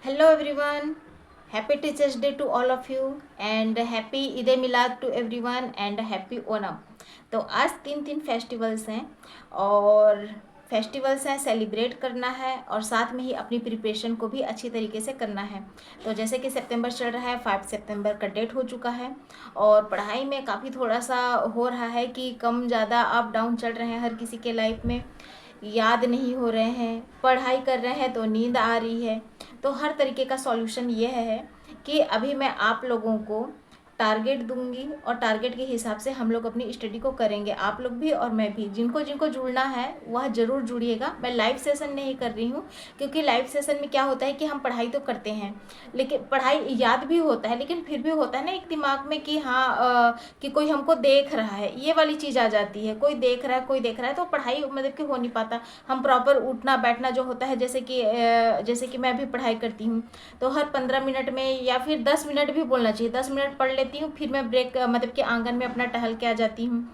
Hello everyone, happy Teachers Day to all of you and happy Eid e Milad to everyone and happy Onam. तो आज तीन तीन festivals हैं और फेस्टिवल्स हैं, सेलिब्रेट करना है और साथ में ही अपनी प्रिपरेशन को भी अच्छी तरीके से करना है। तो जैसे कि सितंबर चल रहा है, 5 सितंबर का डेट हो चुका है और पढ़ाई में काफ़ी थोड़ा सा हो रहा है कि कम ज़्यादा अप डाउन चल रहे हैं हर किसी के लाइफ में। याद नहीं हो रहे हैं, पढ़ाई कर रहे हैं तो नींद आ रही है। तो हर तरीके का सॉल्यूशन ये है कि अभी मैं आप लोगों को टारगेट दूंगी और टारगेट के हिसाब से हम लोग अपनी स्टडी को करेंगे, आप लोग भी और मैं भी। जिनको जिनको जुड़ना है वह ज़रूर जुड़िएगा। मैं लाइव सेशन नहीं कर रही हूँ क्योंकि लाइव सेशन में क्या होता है कि हम पढ़ाई तो करते हैं, लेकिन पढ़ाई याद भी होता है, लेकिन फिर भी होता है ना एक दिमाग में कि हाँ कि कोई हमको देख रहा है, ये वाली चीज़ आ जाती है। कोई देख रहा है, कोई देख रहा है, तो पढ़ाई मतलब कि हो नहीं पाता। हम प्रॉपर उठना बैठना जो होता है, जैसे कि मैं भी पढ़ाई करती हूँ तो हर 15 मिनट में या फिर 10 मिनट भी बोलना चाहिए, 10 मिनट पढ़ लेती हूँ, फिर मैं ब्रेक मतलब कि आंगन में अपना टहल के आ जाती हूँ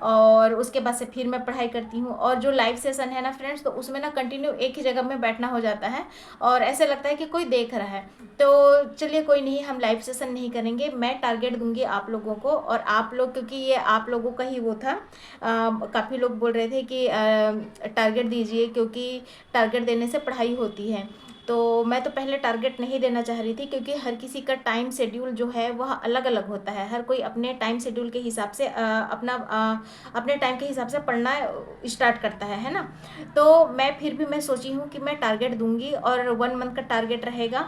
और उसके बाद से फिर मैं पढ़ाई करती हूँ। और जो लाइव सेशन है ना फ्रेंड्स, तो उसमें ना कंटिन्यू एक ही जगह में बैठना हो जाता है और ऐसे लगता है कि कोई देख रहा है। तो चलिए कोई नहीं, हम लाइव सेशन नहीं करेंगे। मैं टारगेट दूंगी आप लोगों को और आप लोग, क्योंकि ये आप लोगों का ही वो था। काफ़ी लोग बोल रहे थे कि टारगेट दीजिए क्योंकि टारगेट देने से पढ़ाई होती है। तो मैं तो पहले टारगेट नहीं देना चाह रही थी क्योंकि हर किसी का टाइम शेड्यूल जो है वह अलग अलग होता है। हर कोई अपने टाइम शेड्यूल के हिसाब से अपने टाइम के हिसाब से पढ़ना स्टार्ट करता है ना। तो मैं फिर भी मैं सोची हूँ कि मैं टारगेट दूंगी और 1 मंथ का टारगेट रहेगा।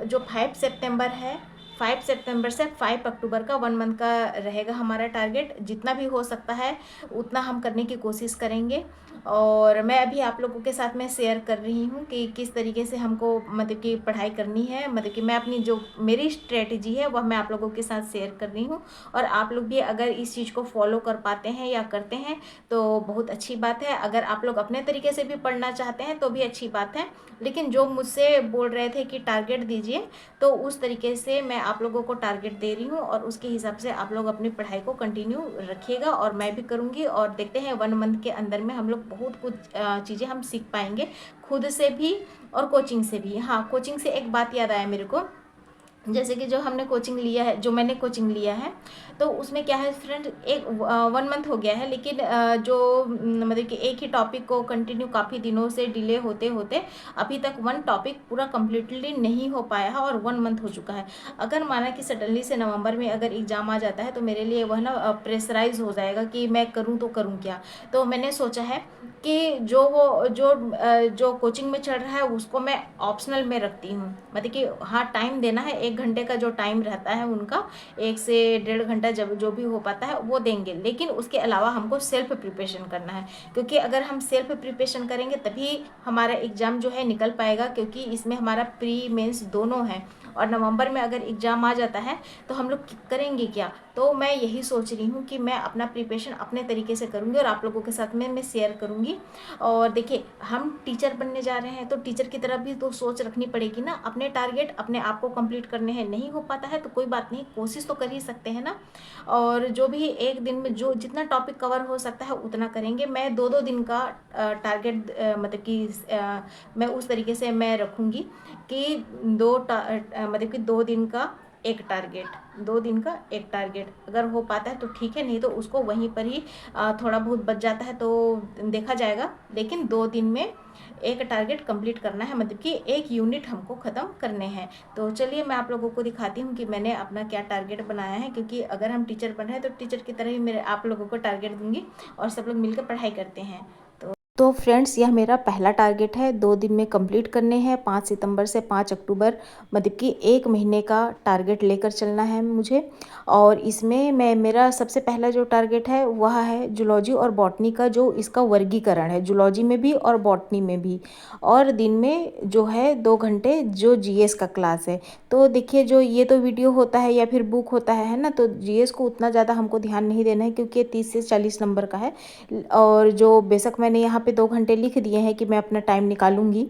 जो 5 सितंबर है, 5 सितंबर से 5 अक्टूबर का 1 मंथ का रहेगा हमारा टारगेट। जितना भी हो सकता है उतना हम करने की कोशिश करेंगे। और मैं अभी आप लोगों के साथ में शेयर कर रही हूँ कि किस तरीके से हमको मतलब कि पढ़ाई करनी है। मतलब कि मैं अपनी जो मेरी स्ट्रेटजी है वह मैं आप लोगों के साथ शेयर कर रही हूँ और आप लोग भी अगर इस चीज़ को फॉलो कर पाते हैं या करते हैं तो बहुत अच्छी बात है। अगर आप लोग अपने तरीके से भी पढ़ना चाहते हैं तो भी अच्छी बात है। लेकिन जो मुझसे बोल रहे थे कि टारगेट दीजिए, तो उस तरीके से मैं आप लोगों को टारगेट दे रही हूँ और उसके हिसाब से आप लोग अपनी पढ़ाई को कंटिन्यू रखिएगा और मैं भी करूँगी। और देखते हैं 1 मंथ के अंदर में हम लोग बहुत कुछ चीज़ें हम सीख पाएंगे, खुद से भी और कोचिंग से भी। हाँ, कोचिंग से एक बात याद आया मेरे को। जैसे कि जो हमने कोचिंग लिया है, जो मैंने कोचिंग लिया है, तो उसमें क्या है फ्रेंड, एक 1 मंथ हो गया है, लेकिन जो मतलब कि एक ही टॉपिक को कंटिन्यू काफ़ी दिनों से डिले होते होते अभी तक वन टॉपिक पूरा कम्प्लीटली नहीं हो पाया है और 1 मंथ हो चुका है। अगर माना कि सडनली से नवंबर में अगर एग्ज़ाम आ जाता है तो मेरे लिए वह ना प्रेशराइज हो जाएगा कि मैं करूँ तो करूँ क्या। तो मैंने सोचा है कि जो कोचिंग में चल रहा है उसको मैं ऑप्शनल में रखती हूँ। मतलब कि हाँ, टाइम देना है, 1 घंटे का जो टाइम रहता है उनका, 1 से 1.5 घंटा जब जो भी हो पाता है वो देंगे, लेकिन उसके अलावा हमको सेल्फ प्रिपरेशन करना है। क्योंकि अगर हम सेल्फ प्रिपरेशन करेंगे तभी हमारा एग्ज़ाम जो है निकल पाएगा, क्योंकि इसमें हमारा प्री मेंस दोनों है। और नवंबर में अगर एग्ज़ाम आ जाता है तो हम लोग करेंगे क्या। तो मैं यही सोच रही हूँ कि मैं अपना प्रिपरेशन अपने तरीके से करूँगी और आप लोगों के साथ में मैं शेयर करूँगी। और देखिए, हम टीचर बनने जा रहे हैं तो टीचर की तरफ भी तो सोच रखनी पड़ेगी ना। अपने टारगेट अपने आप को कंप्लीट करने हैं, नहीं हो पाता है तो कोई बात नहीं, कोशिश तो कर ही सकते हैं ना। और जो भी एक दिन में जो जितना टॉपिक कवर हो सकता है उतना करेंगे। मैं 2-2 दिन का टारगेट मतलब कि मैं उस तरीके से मैं रखूँगी कि मतलब कि 2 दिन का एक टारगेट, 2 दिन का एक टारगेट अगर हो पाता है तो ठीक है, नहीं तो उसको वहीं पर ही थोड़ा बहुत बच जाता है तो देखा जाएगा। लेकिन 2 दिन में एक टारगेट कंप्लीट करना है, मतलब कि एक यूनिट हमको ख़त्म करने हैं। तो चलिए मैं आप लोगों को दिखाती हूँ कि मैंने अपना क्या टारगेट बनाया है, क्योंकि अगर हम टीचर बन रहे हैं तो टीचर की तरह ही मेरे आप लोगों को टारगेट दूंगी और सब लोग मिलकर पढ़ाई करते हैं। तो फ्रेंड्स, यह मेरा पहला टारगेट है, 2 दिन में कंप्लीट करने हैं, 5 सितंबर से 5 अक्टूबर, मतलब कि 1 महीने का टारगेट लेकर चलना है मुझे। और इसमें मैं मेरा सबसे पहला जो टारगेट है वह है जूलॉजी और बॉटनी का, जो इसका वर्गीकरण है, जूलॉजी में भी और बॉटनी में भी। और दिन में जो है 2 घंटे जो जीएस का क्लास है। तो देखिए, जो ये तो वीडियो होता है या फिर बुक होता है ना, तो जीएस को उतना ज़्यादा हमको ध्यान नहीं देना है क्योंकि 30 से 40 नंबर का है। और जो बेशक मैंने यहाँ पे पे 2 घंटे लिख दिए हैं कि मैं अपना टाइम निकालूंगी।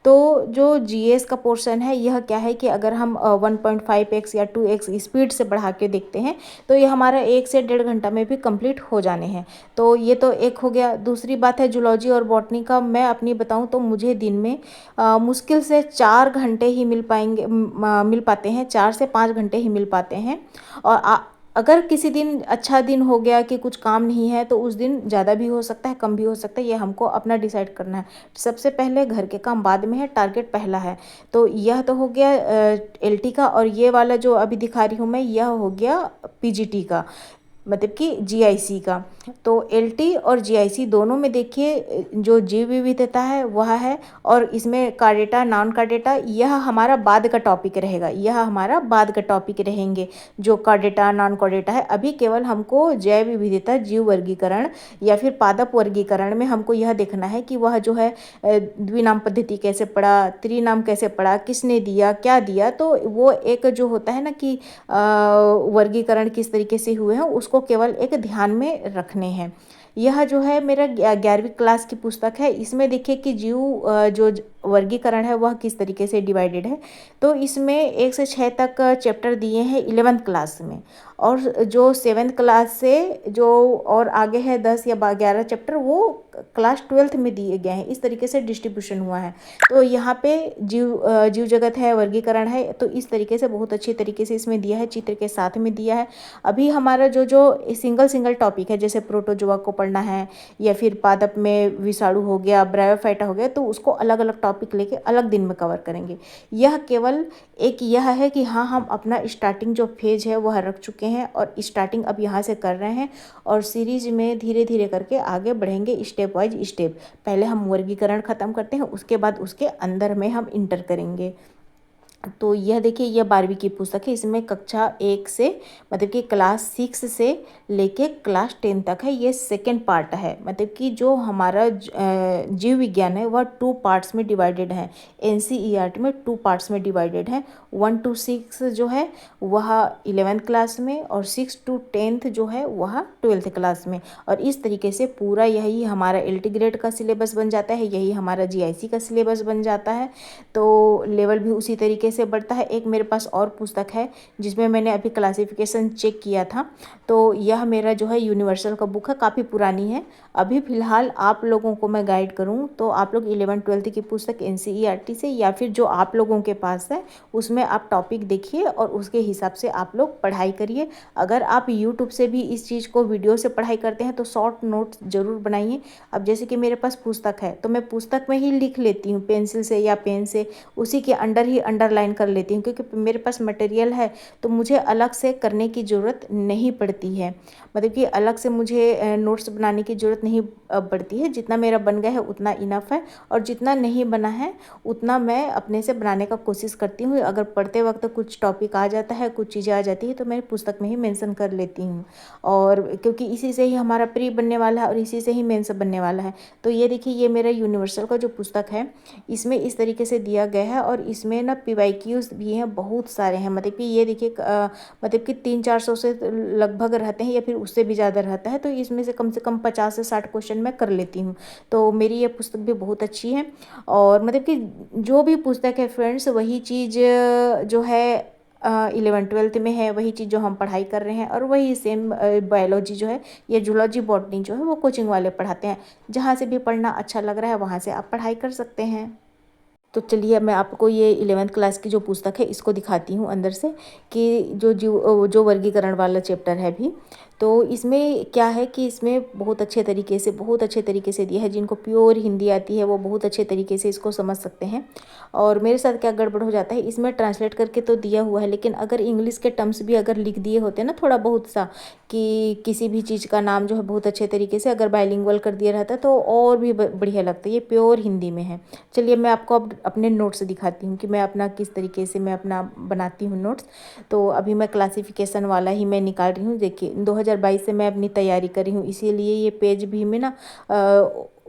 तो जो जीएस का पोर्शन है यह क्या है कि अगर हम 1.5x या 2x स्पीड से बढ़ा के देखते हैं तो ये हमारा 1 से 1.5 घंटा में भी कंप्लीट हो जाने हैं। तो ये तो एक हो गया। दूसरी बात है जूलॉजी और बॉटनी का। मैं अपनी बताऊं तो मुझे दिन में मुश्किल से 4 घंटे ही मिल पाते हैं, 4 से 5 घंटे ही मिल पाते हैं। और अगर किसी दिन अच्छा दिन हो गया कि कुछ काम नहीं है तो उस दिन ज़्यादा भी हो सकता है, कम भी हो सकता है, ये हमको अपना डिसाइड करना है। सबसे पहले घर के काम बाद में है, टारगेट पहला है। तो यह तो हो गया एलटी का। और ये वाला जो अभी दिखा रही हूँ मैं यह हो गया पीजीटी का, मतलब कि जीआईसी का। तो एलटी और जीआईसी दोनों में देखिए जो जीव विविधता है वह है, और इसमें का डेटा नॉन का डेटा यह हमारा बाद का टॉपिक रहेगा, यह हमारा बाद का टॉपिक रहेंगे जो का डेटा नॉन का डेटा है। अभी केवल हमको जैव विविधता, जीव वर्गीकरण या फिर पादप वर्गीकरण में हमको यह देखना है कि वह जो है द्विनाम पद्धति कैसे पढ़ा, त्रिनाम कैसे पढ़ा, किसने दिया, क्या दिया। तो वो एक जो होता है ना कि वर्गीकरण किस तरीके से हुए हैं उसको केवल एक ध्यान में रखने हैं। यह जो है मेरा 11वीं क्लास की पुस्तक है। इसमें देखिए कि जीव जो वर्गीकरण है वह किस तरीके से डिवाइडेड है। तो इसमें 1 से 6 तक चैप्टर दिए हैं 11th क्लास में, और जो 7th क्लास से जो और आगे है 10 या 11 चैप्टर वो क्लास 12th में दिए गए हैं। इस तरीके से डिस्ट्रीब्यूशन हुआ है। तो यहाँ पे जीव जगत है, वर्गीकरण है, तो इस तरीके से बहुत अच्छे तरीके से इसमें दिया है, चित्र के साथ में दिया है। अभी हमारा जो जो सिंगल टॉपिक है, जैसे प्रोटोजोआ को पढ़ना है या फिर पादप में विषाणु हो गया, ब्रायोफाइटा हो गया, तो उसको अलग अलग टॉपिक लेके अलग दिन में कवर करेंगे। यह केवल एक यह है कि हाँ, हम अपना स्टार्टिंग जो फेज है वह रख चुके हैं और स्टार्टिंग अब यहाँ से कर रहे हैं, और सीरीज में धीरे धीरे करके आगे बढ़ेंगे स्टेप वाइज स्टेप। पहले हम वर्गीकरण ख़त्म करते हैं, उसके बाद उसके अंदर में हम इंटर करेंगे। तो यह देखिए यह 12वीं की पुस्तक है। इसमें कक्षा 1 से मतलब कि क्लास 6 से लेके क्लास 10 तक है। ये सेकेंड पार्ट है, मतलब कि जो हमारा जीव विज्ञान है वह 2 पार्ट्स में डिवाइडेड है। एनसीईआरटी में 2 पार्ट्स में डिवाइडेड है। 1 to 6 जो है वह 11th क्लास में, और 6 to 10th जो है वह 12th क्लास में। और इस तरीके से पूरा यही हमारा एलटी ग्रेड का सिलेबस बन जाता है, यही हमारा जीआईसी का सिलेबस बन जाता है। तो लेवल भी उसी तरीके से बढ़ता है। एक मेरे पास और पुस्तक है जिसमें मैंने अभी क्लासिफिकेशन चेक किया था, तो यह मेरा जो है यूनिवर्सल का बुक है, काफ़ी पुरानी है। अभी फ़िलहाल आप लोगों को मैं गाइड करूं तो आप लोग 11th-12th की पुस्तक एनसीईआरटी से या फिर जो आप लोगों के पास है उसमें आप टॉपिक देखिए और उसके हिसाब से आप लोग पढ़ाई करिए। अगर आप यूट्यूब से भी इस चीज़ को वीडियो से पढ़ाई करते हैं तो शॉर्ट नोट्स ज़रूर बनाइए। अब जैसे कि मेरे पास पुस्तक है तो मैं पुस्तक में ही लिख लेती हूँ पेंसिल से या पेन से, उसी के अंडर ही अंडरलाइन कर लेती हूँ, क्योंकि मेरे पास मटेरियल है तो मुझे अलग से करने की ज़रूरत नहीं पड़ती है। मतलब कि अलग से मुझे नोट्स बनाने की ज़रूरत नहीं पड़ती है। जितना मेरा बन गया है उतना इनफ है, और जितना नहीं बना है उतना मैं अपने से बनाने का कोशिश करती हूँ। अगर पढ़ते वक्त कुछ टॉपिक आ जाता है, कुछ चीज़ें आ जाती है तो मैं पुस्तक में ही मेंशन कर लेती हूँ, और क्योंकि इसी से ही हमारा प्री बनने वाला है और इसी से ही मेंस बनने वाला है। तो ये देखिए ये मेरा यूनिवर्सल का जो पुस्तक है इसमें इस तरीके से दिया गया है, और इसमें ना पीवाईक्यूज भी हैं, बहुत सारे हैं। मतलब कि ये देखिए मतलब कि 300-400 से लगभग रहते हैं या फिर उससे भी ज़्यादा रहता है। तो इसमें से कम 50 से 60 क्वेश्चन मैं कर लेती हूँ। तो मेरी ये पुस्तक भी बहुत अच्छी है। और मतलब कि जो भी पुस्तक है फ्रेंड्स वही चीज़ जो है 11th-12th में है, वही चीज़ जो हम पढ़ाई कर रहे हैं, और वही सेम बायोलॉजी जो है या जूलॉजी बॉटनी जो है वो कोचिंग वाले पढ़ाते हैं। जहाँ से भी पढ़ना अच्छा लग रहा है वहाँ से आप पढ़ाई कर सकते हैं। तो चलिए मैं आपको ये 11th क्लास की जो पुस्तक है इसको दिखाती हूँ अंदर से, कि जो वर्गीकरण वाला चैप्टर है भी। तो इसमें क्या है कि इसमें बहुत अच्छे तरीके से दिया है। जिनको प्योर हिंदी आती है वो बहुत अच्छे तरीके से इसको समझ सकते हैं। और मेरे साथ क्या गड़बड़ हो जाता है, इसमें ट्रांसलेट करके तो दिया हुआ है, लेकिन अगर इंग्लिश के टर्म्स भी अगर लिख दिए होते ना थोड़ा बहुत सा, कि किसी भी चीज़ का नाम जो है बहुत अच्छे तरीके से अगर बाइलिंगुअल कर दिया रहता तो और भी बढ़िया लगता है। ये प्योर हिंदी में है। चलिए मैं आपको अब अपने नोट्स दिखाती हूँ कि मैं अपना किस तरीके से मैं अपना बनाती हूँ नोट्स। तो अभी मैं क्लासिफिकेशन वाला ही मैं निकाल रही हूँ। देखिए 2022 से मैं अपनी तैयारी कर रही हूँ, इसीलिए ये पेज भी मैं ना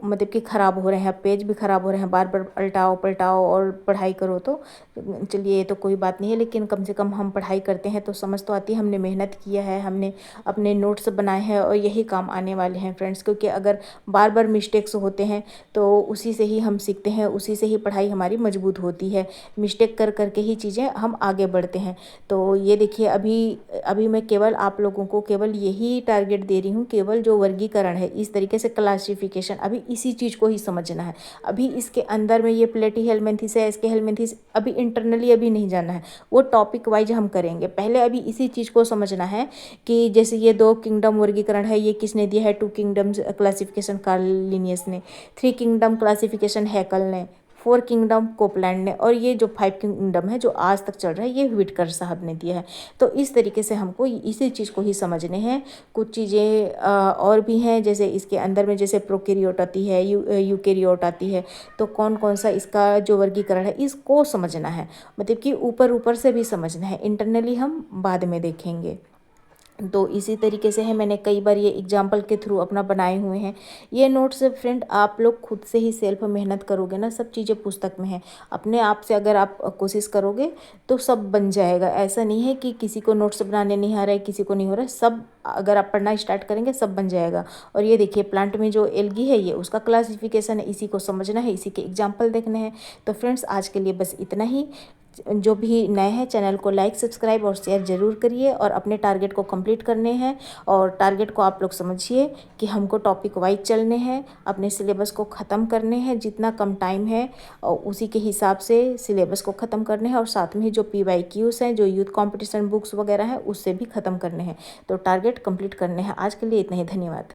मतलब कि ख़राब हो रहे हैं, पेज भी ख़राब हो रहे हैं, बार बार उल्टाओ पलटाओ और पढ़ाई करो। तो चलिए ये तो कोई बात नहीं है, लेकिन कम से कम हम पढ़ाई करते हैं तो समझ तो आती है, हमने मेहनत किया है, हमने अपने नोट्स बनाए हैं और यही काम आने वाले हैं फ्रेंड्स। क्योंकि अगर बार बार मिस्टेक्स होते हैं तो उसी से ही हम सीखते हैं, उसी से ही पढ़ाई हमारी मजबूत होती है। मिस्टेक कर करके ही चीज़ें हम आगे बढ़ते हैं। तो ये देखिए अभी अभी मैं केवल आप लोगों को केवल यही टारगेट दे रही हूँ, केवल जो वर्गीकरण है, इस तरीके से क्लासिफिकेशन, अभी इसी चीज़ को ही समझना है। अभी इसके अंदर में ये प्लेटी हेलमिंथेस है, इसके हेलमिंथेस अभी इंटरनली अभी नहीं जाना है, वो टॉपिक वाइज हम करेंगे। पहले अभी इसी चीज़ को समझना है कि जैसे ये 2 किंगडम वर्गीकरण है, ये किसने दिया है? 2 किंगडम्स क्लासिफिकेशन कार्ल लिनियस ने, 3 किंगडम क्लासिफिकेशन हैकल ने, 4 किंगडम कोपलैंड ने, और ये जो 5 किंगडम है जो आज तक चल रहा है ये व्हिटकर साहब ने दिया है। तो इस तरीके से हमको इसी चीज़ को ही समझने हैं। कुछ चीज़ें और भी हैं, जैसे इसके अंदर में जैसे प्रोकैरियोट आती है, यूकैरियोट आती है। तो कौन कौन सा इसका जो वर्गीकरण है इसको समझना है, मतलब कि ऊपर ऊपर से भी समझना है, इंटरनली हम बाद में देखेंगे। तो इसी तरीके से है, मैंने कई बार ये एग्जाम्पल के थ्रू अपना बनाए हुए हैं ये नोट्स। फ्रेंड आप लोग खुद से ही सेल्फ मेहनत करोगे ना, सब चीज़ें पुस्तक में है, अपने आप से अगर आप कोशिश करोगे तो सब बन जाएगा। ऐसा नहीं है कि किसी को नोट्स बनाने नहीं आ रहा है, किसी को नहीं हो रहा है, सब अगर आप पढ़ना स्टार्ट करेंगे सब बन जाएगा। और ये देखिए प्लांट में जो एल्गी है ये उसका क्लासिफिकेशन है, इसी को समझना है, इसी के एग्जाम्पल देखने हैं। तो फ्रेंड्स आज के लिए बस इतना ही। जो भी नए हैं चैनल को लाइक सब्सक्राइब और शेयर ज़रूर करिए, और अपने टारगेट को कंप्लीट करने हैं। और टारगेट को आप लोग समझिए कि हमको टॉपिक वाइज चलने हैं, अपने सिलेबस को ख़त्म करने हैं, जितना कम टाइम है और उसी के हिसाब से सिलेबस को ख़त्म करने हैं। और साथ में ही जो PYQs हैं, जो यूथ कंपटीशन बुक्स वगैरह हैं, उससे भी ख़त्म करने हैं। तो टारगेट कंप्लीट करने हैं। आज के लिए इतना ही, धन्यवाद।